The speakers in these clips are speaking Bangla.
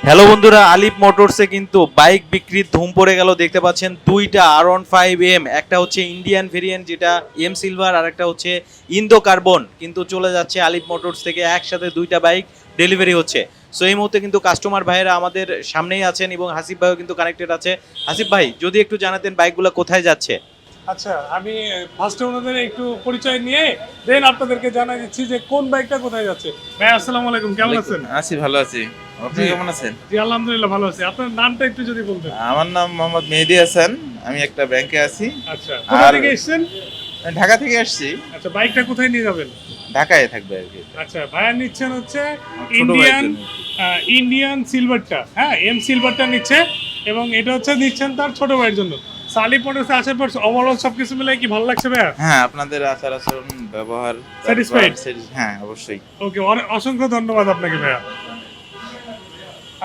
হ্যালো বন্ধুরা, আলিফ মোটরসে কিন্তু বাইক বিক্রির ধুম পড়ে গেল। দেখতে পাচ্ছেন দুইটা R15M, একটা হচ্ছে ইন্ডিয়ান ভেরিয়েন্ট যেটা এম সিলভার, আর একটা হচ্ছে ইন্দো কার্বন, কিন্তু চলে যাচ্ছে আলিফ মোটরস থেকে। একসাথে দুইটা বাইক ডেলিভারি হচ্ছে। সো এই মুহূর্তে কিন্তু কাস্টমার ভাইয়েরা আমাদের সামনেই আছেন এবং হাসিফ ভাইও কিন্তু কানেক্টেড আছে। হাসিফ ভাই, যদি একটু জানাতেন বাইকগুলো কোথায় যাচ্ছে। আচ্ছা, আমি ফার্স্টে ওনাদের একটু পরিচয় নিয়ে দেন আপনাদেরকে জানাই দিচ্ছি যে কোন বাইকটা কোথায় যাচ্ছে। ভাই আসসালামু আলাইকুম, কেমন আছেন? আছি, ভালো আছি। আপনি জি। কেমন আছেন? জি আলহামদুলিল্লাহ ভালো আছি। আপনার নামটা একটু যদি বলতেন। আমার নাম মোহাম্মদ মেহেদী হাসান। আমি একটা ব্যাংকে আছি। আচ্ছা, কোথা আর থেকে এসেছেন? ঢাকা থেকে আসছি। আচ্ছা, বাইকটা কোথায় নিয়ে যাবেন? ঢাকায় থাকবে আর কি। আচ্ছা, ভাইয়া নিচ্ছেন হচ্ছে ছোট ইন্ডিয়ান ভাইয়ের ইন্ডিয়ান সিলভারটা, হ্যাঁ এম সিলভারটা নিচ্ছে এবং এটা হচ্ছে নিচ্ছেন তার ছোট ভাইয়ের জন্য। সালিপ মোটরসে আসার পর ওভারঅল সবকিছু মিলে কি ভালো লাগছে ভাইয়া? হ্যাঁ, আপনাদের আচার আচরণ ব্যবহার Satisfied? হ্যাঁ, অবশ্যই। ওকে, অসংখ্য ধন্যবাদ আপনাকে ভাইয়া।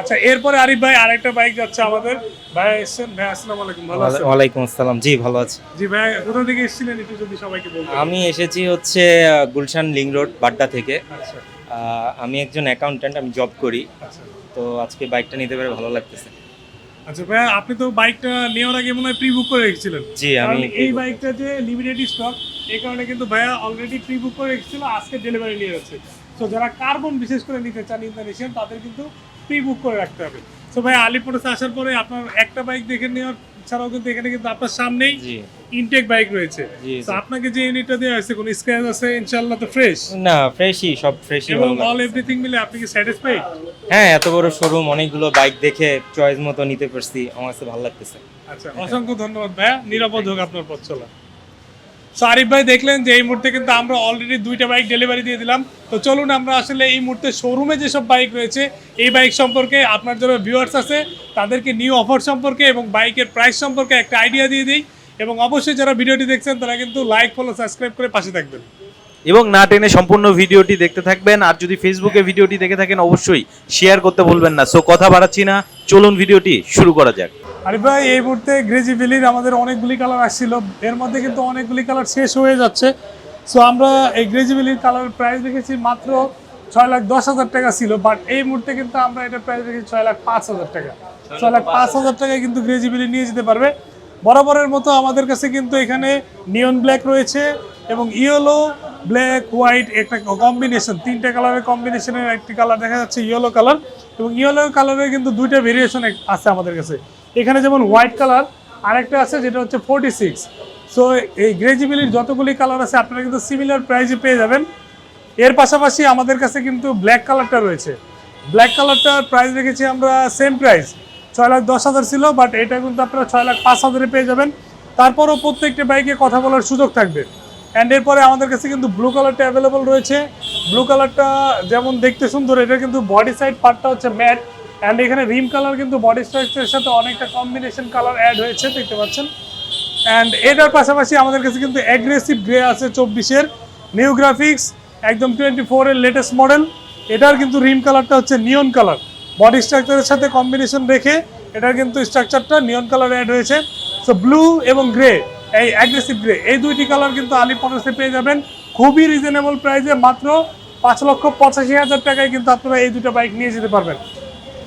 আচ্ছা, এরপরে আরিফ ভাই আরেকটা বাইক যাচ্ছে আমাদের। ভাই এসেছেন, ভাই আসসালামু আলাইকুম, ভালো আছেন? ওয়ালাইকুম আসসালাম, জি ভালো আছি। জি ভাই, কোথা থেকে এসেছিলেন একটু যদি সবাইকে বলতেন। আমি এসেছি হচ্ছে গুলশান লিং রোড বাড্ডা থেকে। আচ্ছা আমি একজন অ্যাকাউন্ট্যান্ট, আমি জব করি। আচ্ছা তো আজকে বাইকটা নিতে পেরে ভালো লাগতেছে। আচ্ছা ভাই, আপনি তো বাইকটা নেওয়ার আগে মনে হয় প্রি বুক করে রেখেছিলেন। জি, আমি কারণ এই বাইকটা যে লিমিটেড স্টক, এই কারণে কিন্তু ভাইয়া অলরেডি প্রি বুক করে রেখেছিল, আজকে ডেলিভারি নিয়ে যাচ্ছে। তো যারা কার্বন বিশেষ করে নিতে চান ইন্দোনেশিয়ান, তাদের কিন্তু প্রি বুক করে রাখতে হবে। তো ভাই আলিপুরে আসার পরে আপনার একটা বাইক দেখে নেওয়ার ছাড়াও কিন্তু এখানে কিন্তু আপনার সামনেই জি ইনটেক বাইক রয়েছে। জি, তো জি। আপনাকে যে ইউনিটটা দেওয়া হয়েছে কোনো স্ক্র্যাচ আছে ইনশাআল্লাহ তো ফ্রেশ না, ফ্রেশই, সব ফ্রেশই এবং ভালো অল লাগতেছে। এভরিথিং মিলে আপনি কি স্যাটিসফাইড? হ্যাঁ, এত বড় শোরুম, অনেকগুলো বাইক দেখে চয়েস মতো নিতে পারছি, আমার কাছে ভালো লাগতেছে। আচ্ছা, অসংখ্য ধন্যবাদ ভাইয়া, নিরাপদ হোক আপনার পথ চলা। সো আরিফ ভাই, দেখলেন যে এই মুহূর্তে কিন্তু আমরা অলরেডি দুইটা বাইক ডেলিভারি দিয়ে দিলাম। তো চলুন আমরা আসলে এই মুহূর্তে শোরুমে যেসব বাইক রয়েছে এই বাইক সম্পর্কে আপনার যারা ভিউয়ার্স আছে তাদেরকে নিউ অফার সম্পর্কে এবং বাইকের প্রাইস সম্পর্কে একটা আইডিয়া দিয়ে দিই। এবং অবশ্যই যারা ভিডিওটি দেখছেন তারা কিন্তু লাইক, ফলো, সাবস্ক্রাইব করে পাশে থাকবেন। এবং না টেনে সম্পূর্ণ ভিডিওটি দেখতে থাকবেন। আর যদি ফেসবুকে ভিডিওটি দেখে থাকেন অবশ্যই শেয়ার করতে ভুলবেন না। সো কথা বাড়াচ্ছি না, চলুন ভিডিওটি শুরু করা যাক। আরিফ ভাই, এই মুহূর্তে গ্রেজি ভ্যালির আমাদের অনেকগুলি কালার আসছিল, এর মধ্যে কিন্তু অনেকগুলি কালার শেষ হয়ে যাচ্ছে। সো আমরা এই গ্রেজি ভ্যালির কালার প্রাইস রেখেছি মাত্র 6,10,000 টাকা ছিল, বাট এই মুহূর্তে কিন্তু আমরা এটা প্রাইস রেখেছি 6,05,000 টাকা। 6,05,000 টাকায় কিন্তু গ্রেজি ভ্যালি নিয়ে যেতে পারবে। বরাবরের মতো আমাদের কাছে কিন্তু এখানে নিয়ন ব্ল্যাক রয়েছে এবং ইয়েলো, ব্ল্যাক, হোয়াইট একটা কম্বিনেশন, তিনটা কালারের কম্বিনেশনের একটি কালার দেখা যাচ্ছে ইয়েলো কালার। এবং ইয়েলো কালারের কিন্তু দুইটা ভেরিয়েশন আছে আমাদের কাছে। এখানে যেমন হোয়াইট কালার, আরেকটা আছে যেটা হচ্ছে 46। সো এই গ্রেজিবিলির যতগুলি কালার আছে আপনারা কিন্তু সিমিলার প্রাইসে পেয়ে যাবেন। এর পাশাপাশি আমাদের কাছে কিন্তু ব্ল্যাক কালারটা রয়েছে। ব্ল্যাক কালারটার প্রাইস রেখেছি আমরা সেম প্রাইস, 6,10,000 ছিল, বাট এটা কিন্তু আপনারা 6,05,000 পেয়ে যাবেন। তারপরও প্রত্যেকটা বাইকে কথা বলার সুযোগ থাকবে। অ্যান্ড এরপরে আমাদের কাছে কিন্তু ব্লু কালারটা অ্যাভেলেবল রয়েছে। ব্লু কালারটা যেমন দেখতে সুন্দর, এটা কিন্তু বডি সাইড পার্টটা হচ্ছে ম্যাট, অ্যান্ড এখানে রিম কালার কিন্তু বডি স্ট্রাকচারের সাথে অনেকটা কম্বিনেশন কালার অ্যাড হয়েছে, দেখতে পাচ্ছেন। অ্যান্ড এটার পাশাপাশি আমাদের কাছে কিন্তু অ্যাগ্রেসিভ গ্রে আছে 24-এর নিউ গ্রাফিক্স, একদম 24-এর লেটেস্ট মডেল। এটার কিন্তু রিম কালারটা হচ্ছে নিয়ন কালার, বডি স্ট্রাকচারের সাথে কম্বিনেশন রেখে এটার কিন্তু স্ট্রাকচারটা নিয়ন কালার অ্যাড হয়েছে। সো ব্লু এবং গ্রে, এই অ্যাগ্রেসিভ গ্রে, এই দুইটি কালার কিন্তু আলিফ মোটরসে পেয়ে যাবেন খুবই রিজনেবল প্রাইসে, মাত্র 5,85,000 টাকায় কিন্তু আপনারা এই দুটো বাইক নিয়ে যেতে পারবেন।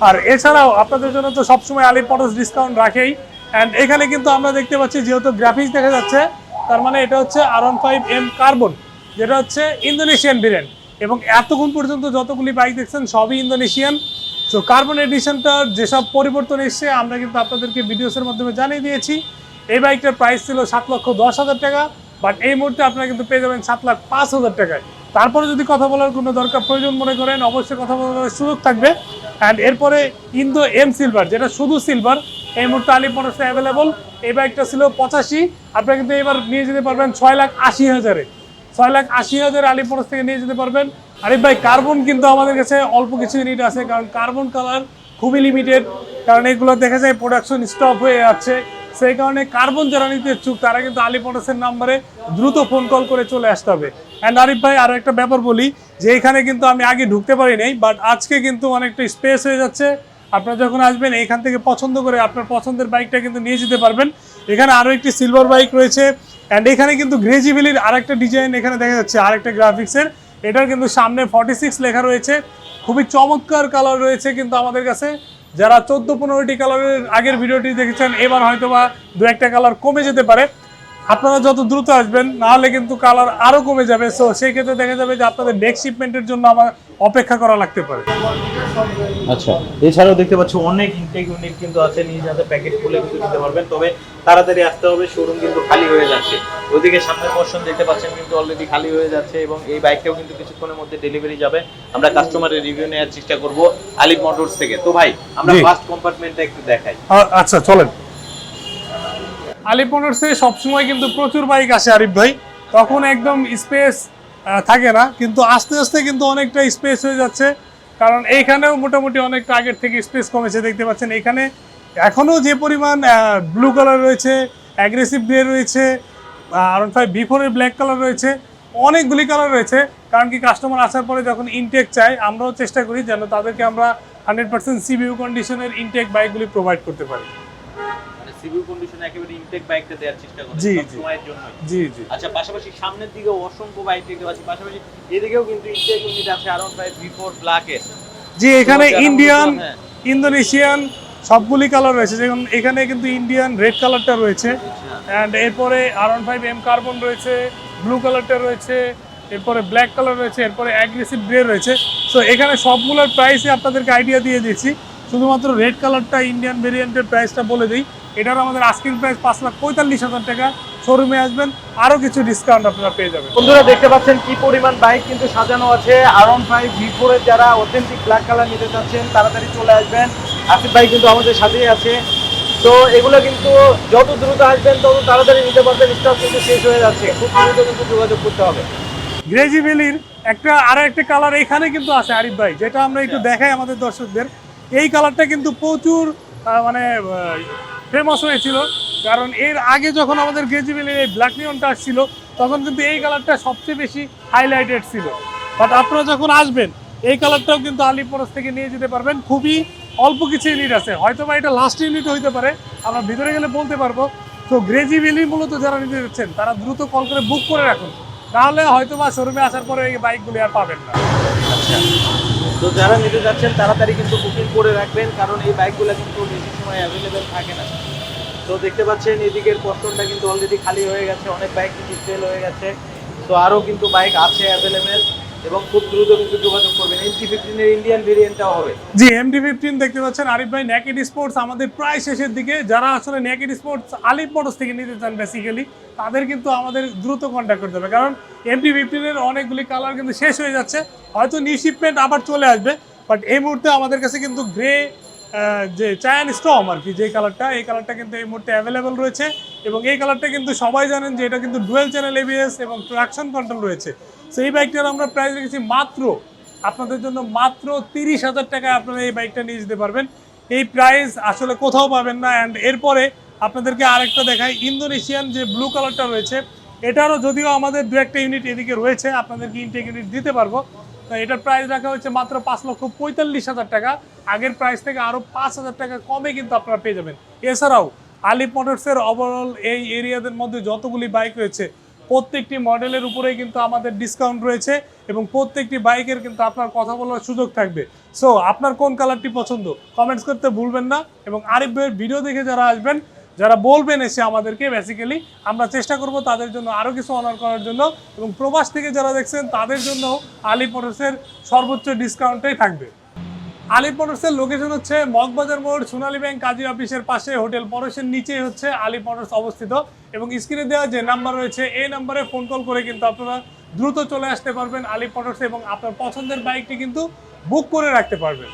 আর এছাড়াও আপনাদের জন্য তো সবসময় আলিফ মোটরস ডিসকাউন্ট রাখেই। অ্যান্ড এখানে কিন্তু আমরা দেখতে পাচ্ছি যেহেতু গ্রাফিক্স দেখা যাচ্ছে, তার মানে এটা হচ্ছে R15M কার্বন, যেটা হচ্ছে ইন্দোনেশিয়ান ভেরিয়েন্ট। এবং এতক্ষণ পর্যন্ত যতগুলি বাইক দেখছেন সবই ইন্দোনেশিয়ান। সো কার্বন এডিশনটার যেসব পরিবর্তন এসছে আমরা কিন্তু আপনাদেরকে ভিডিওসের মাধ্যমে জানিয়ে দিয়েছি। এই বাইকটার প্রাইস ছিল 7,10,000 টাকা, বাট এই মুহূর্তে আপনারা কিন্তু পেয়ে যাবেন 7,05,000 টাকায়। তারপরে যদি কথা বলার কোনো দরকার প্রয়োজন মনে করেন অবশ্যই কথা বলার সুযোগ থাকবে। অ্যান্ড এরপরে ইন্দো এম সিলভার, যেটা শুধু সিলভার, এই মুহূর্তে আলিফ মোটরসে অ্যাভেলেবল। এই বাইকটা ছিল 85, আপনারা কিন্তু এবার নিয়ে যেতে পারবেন 6,80,000-এ। 6,80,000 আলিফ মোটরস থেকে নিয়ে যেতে পারবেন। আরিফ ভাই, কার্বন কিন্তু আমাদের কাছে অল্প কিছু ইউনিট আছে, কারণ কার্বন কালার খুবই লিমিটেড, কারণ এগুলো দেখা যায় প্রোডাকশন স্টপ হয়ে যাচ্ছে। সেই কারণে কার্বন যারা নিতে ইচ্ছুক তারা কিন্তু আলিফ মোটরসের নাম্বারে দ্রুত ফোন কল করে চলে আসতে হবে। অ্যান্ড আরিফ ভাই, আরও একটা ব্যাপার বলি যে এখানে কিন্তু আমি আগে ঢুকতে পারি নাই, বাট আজকে কিন্তু অনেকটা স্পেস হয়ে যাচ্ছে। আপনারা যখন আসবেন এখান থেকে পছন্দ করে আপনার পছন্দের বাইকটা কিন্তু নিয়ে যেতে পারবেন। এখানে আরও একটি সিলভার বাইক রয়েছে। অ্যান্ড এখানে কিন্তু গ্রেজিভিলির আরেকটা ডিজাইন এখানে দেখা যাচ্ছে, আরেকটা গ্রাফিক্সের, এটার কিন্তু সামনে 46 লেখা রয়েছে, খুবই চমৎকার কালার রয়েছে কিন্তু আমাদের কাছে। যারা 14-15টি কালারের আগের ভিডিওটি দেখেছেন, এবার হয়তো বা 2-1টা কালার কমে যেতে পারে। আপনারা যত দ্রুত আসবেন, না হলে কিন্তু কালার আরো কমে যাবে। সো সেই ক্ষেত্রে দেখা যাবে যে আপনাদের নেক্সট শিপমেন্টের জন্য আমার অপেক্ষা করা লাগতে পারে। আচ্ছা, এছাড়াও দেখতে পাচ্ছি অনেক ইনটেক ইউনিট কিন্তু আছে, নিজ হাতে প্যাকেট খুলে কিন্তু নিতে পারবেন। তবে তাড়াতাড়ি আসতে হবে, শোরুম কিন্তু খালি হয়ে যাচ্ছে। ওদিকে সামনের পোর্শন দেখতে পাচ্ছেন কিন্তু অলরেডি খালি হয়ে যাচ্ছে, এবং এই বাইকটাও কিন্তু কিছুক্ষণের মধ্যে ডেলিভারি যাবে। আমরা কাস্টমারের রিভিউ নেওয়ার চেষ্টা করব আলিফ মোটরস থেকে। তো ভাই, আমরা জি। ফার্স্ট কম্পার্টমেন্টটা একটু দেখাই। আচ্ছা চলেন। আলিফ মোটরসে সবসময় কিন্তু প্রচুর বাইক আসে আরিফ ভাই, তখন একদম স্পেস থাকে না, কিন্তু আস্তে আস্তে কিন্তু অনেকটা স্পেস হয়ে যাচ্ছে। কারণ এইখানেও মোটামুটি অনেকটা আগের থেকে স্পেস কমেছে। দেখতে পাচ্ছেন এখানে এখনও যে পরিমাণ ব্লু কালার রয়েছে, অ্যাগ্রেসিভ গ্রে রয়েছে, R15 V4 এর ব্ল্যাক কালার রয়েছে, অনেকগুলি কালার রয়েছে। কারণ কি কাস্টমার আসার পরে যখন ইনটেক চায়, আমরাও চেষ্টা করি যেন তাদেরকে আমরা 100% সিবিইউ কন্ডিশনের ইনটেক বাইকগুলি প্রোভাইড করতে পারি। মানে সিভিউ কন্ডিশনে একেবারে ইনটেক বাইকটা দেওয়ার চেষ্টা করি জি, সব জি। সময়ের জন্য। জি জি। আচ্ছা, পাশাপাশি সামনের দিকে অসংখ্য বাইক দেখতে পাচ্ছি, পাশাপাশি এদিকেও কিন্তু ইনটেক ইউনিট আছে R15 V4 ব্ল্যাক এর। জি, এখানে যারা ইন্ডিয়ান, হ্যাঁ। ইন্দোনেশিয়ান সবগুলি কালার রয়েছে। যেমন এখানে কিন্তু ইন্ডিয়ান রেড কালারটা রয়েছে, অ্যান্ড এরপরে R15 M কার্বন রয়েছে, ব্লু কালারটা রয়েছে, এরপরে ব্ল্যাক কালার রয়েছে, এরপরে অ্যাগ্রেসিভ গ্রে রয়েছে। সো এখানে সবগুলোর প্রাইসই আপনাদেরকে আইডিয়া দিয়ে দিচ্ছি। শুধুমাত্র রেড কালারটা ইন্ডিয়ান ভেরিয়েন্টের প্রাইসটা বলে দিই। এটার আমাদের আস্কিং প্রাইস 5,45,000 টাকা। শোরুমে আসবেন, আরও কিছু ডিসকাউন্ট আপনারা পেয়ে যাবেন। বন্ধুরা দেখতে পাচ্ছেন কি পরিমাণ বাইক কিন্তু সাজানো আছে। R15 V4 এর যারা অথেন্টিক ব্ল্যাক কালার নিতে চাচ্ছেন তাড়াতাড়ি চলে আসবেন। আসিফ ভাই কিন্তু আমাদের সাথেই আছে। তো এগুলো কিন্তু যত দ্রুত আসবেন তত তাড়াতাড়ি নিতে পারবেন, স্টক কিন্তু শেষ হয়ে যাচ্ছে। খুব দ্রুত কিন্তু যোগাযোগ করতে হবে। গ্রেজি ভ্যালির আরো একটা কালার এখানে কিন্তু আছে আরিফ ভাই, যেটা আমরা একটু দেখাই আমাদের দর্শকদের। এই কালারটা কিন্তু প্রচুর মানে ফেমাস হয়েছিল, কারণ এর আগে যখন আমাদের গ্রেজি ভ্যালির এই ব্ল্যাক নিয়নটা আসছিল, তখন কিন্তু এই কালারটা সবচেয়ে বেশি হাইলাইটেড ছিল। বাট আপনারা যখন আসবেন, এই কালারটাও কিন্তু আলিফ মোটরস থেকে নিয়ে যেতে পারবেন। খুবই অল্প কিছু ইউনিট আছে, হয়তো বা এটা লাস্ট ইউনিট হইতে পারে, আমরা ভিতরে গেলে বলতে পারবো। তো গ্রেজি ভ্যালি মূলত যারা নিতে যাচ্ছেন তারা দ্রুত কল করে বুক করে রাখুন, তাহলে হয়তো বা শোরুমে আসার পরে এই বাইকগুলি আর পাবেন না। তো যারা নিতে যাচ্ছেন তাড়াতাড়ি কিন্তু বুকিং করে রাখবেন, কারণ এই বাইকগুলো কিন্তু বেশি সময় অ্যাভেলেবেল থাকে না। তো দেখতে পাচ্ছেন এদিকের পোর্শনটা কিন্তু অলরেডি খালি হয়ে গেছে, অনেক বাইক কিন্তু সেল হয়ে গেছে। তো আরও কিন্তু বাইক আছে অ্যাভেলেবেল, এবং খুব দ্রুত কিন্তু যোগাযোগ করবেন। MT-15 এর ইন্ডিয়ান ভেরিয়েন্টটাও হবে। জি, MT-15 দেখতে পাচ্ছেন আরিফ ভাই। নেকেড স্পোর্টস আমাদের প্রায় শেষের দিকে। যারা আসলে নেকেড স্পোর্টস আলিফ মোটরস থেকে নিতে চান বেসিক্যালি, তাদের কিন্তু আমাদের দ্রুত কন্ট্যাক্ট করতে হবে, কারণ MT-15 এর অনেকগুলি কালার কিন্তু শেষ হয়ে যাচ্ছে। হয়তো নিউ শিপমেন্ট আবার চলে আসবে, বাট এই মুহূর্তে আমাদের কাছে কিন্তু গ্রে যে চায়ান স্টর্ম আর কি, যে কালারটা, এই কালারটা কিন্তু এই মুহূর্তে অ্যাভেলেবেল রয়েছে। এবং এই কালারটা কিন্তু সবাই জানেন যে এটা কিন্তু ডুয়েল চ্যানেল ABS এবং ট্রাকশন কন্ট্রোল রয়েছে। সো এই বাইকটার আমরা প্রাইস রেখেছি মাত্র আপনাদের জন্য মাত্র 30,000 টাকায় আপনারা এই বাইকটা নিয়ে যেতে পারবেন। এই প্রাইস আসলে কোথাও পাবেন না। অ্যান্ড এরপরে আপনাদেরকে আরেকটা দেখাই, ইন্দোনেশিয়ান যে ব্লু কালারটা রয়েছে, এটারও যদিও আমাদের 2-1টা ইউনিট এদিকে রয়েছে, আপনাদেরকে ইনটেক ইউনিট দিতে পারবো। তো এটার প্রাইস রাখা হচ্ছে মাত্র 5,45,000 টাকা। আগের প্রাইস থেকে আরও 5,000 টাকা কমে কিন্তু আপনারা পেয়ে যাবেন। এছাড়াও আলিফ মোটরসের ওভারঅল এই এরিয়াদের মধ্যে যতগুলি বাইক রয়েছে, প্রত্যেকটি মডেলের উপরেই কিন্তু আমাদের ডিসকাউন্ট রয়েছে, এবং প্রত্যেকটি বাইকের কিন্তু আপনার কথা বলার সুযোগ থাকবে। সো আপনার কোন কালারটি পছন্দ কমেন্টস করতে ভুলবেন না। এবং আরিফ ভাইয়ের ভিডিও দেখে যারা আসবেন, যারা বলবেন এসে আমাদেরকে, বেসিক্যালি আমরা চেষ্টা করব তাদের জন্য আরও কিছু অনার করার জন্য। এবং প্রবাস থেকে যারা দেখছেন তাদের জন্য আলিফ মোটরসের সর্বোচ্চ ডিসকাউন্টটাই থাকবে। আলিফ মোটরসের লোকেশন হচ্ছে মগবাজার মোড়, সোনালী ব্যাংক কাজী অফিসের পাশে, হোটেল পরশের নিচেই হচ্ছে আলিফ মোটরস অবস্থিত। এবং স্ক্রিনে দেওয়া যে নাম্বার রয়েছে, এই নাম্বারে ফোন কল করে কিন্তু আপনারা দ্রুত চলে আসতে পারবেন আলিফ মোটরসে, এবং আপনার পছন্দের বাইকটি কিন্তু বুক করে রাখতে পারবেন।